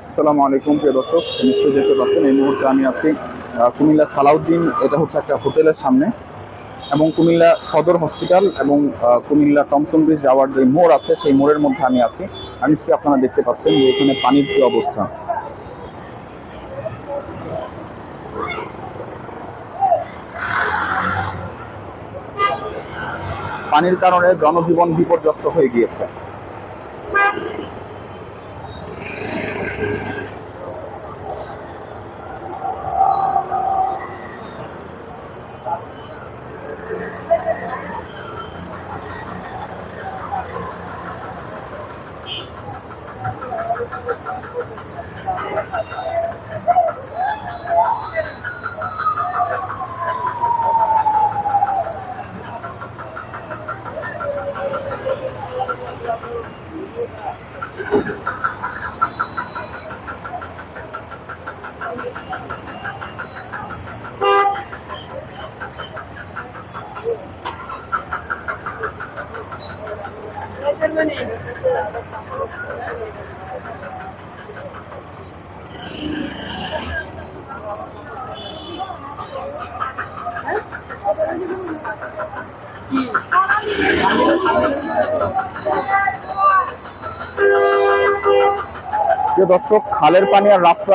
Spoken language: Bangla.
আসসালামু আলাইকুম প্রিয় দর্শক, নিশ্চয়ই দেখতে পাচ্ছেন এই মুহূর্তে আমি আছি কুমিল্লা সালাউদ্দিন। এটা হচ্ছে একটা হোটেলের সামনে এবং কুমিল্লা সদর হসপিটাল এবং কুমিল্লা টমসন ব্রিজ যাওয়ার যে মোড় আছে সেই মোড়ের মধ্যে আমি আছি। আর নিশ্চয়ই আপনারা দেখতে পাচ্ছেন যে এখানে পানির কি অবস্থা। পানির কারণে জনজীবন বিপর্যস্ত হয়ে গিয়েছে। প্রিয় দর্শক, খালের পানি আর রাস্তা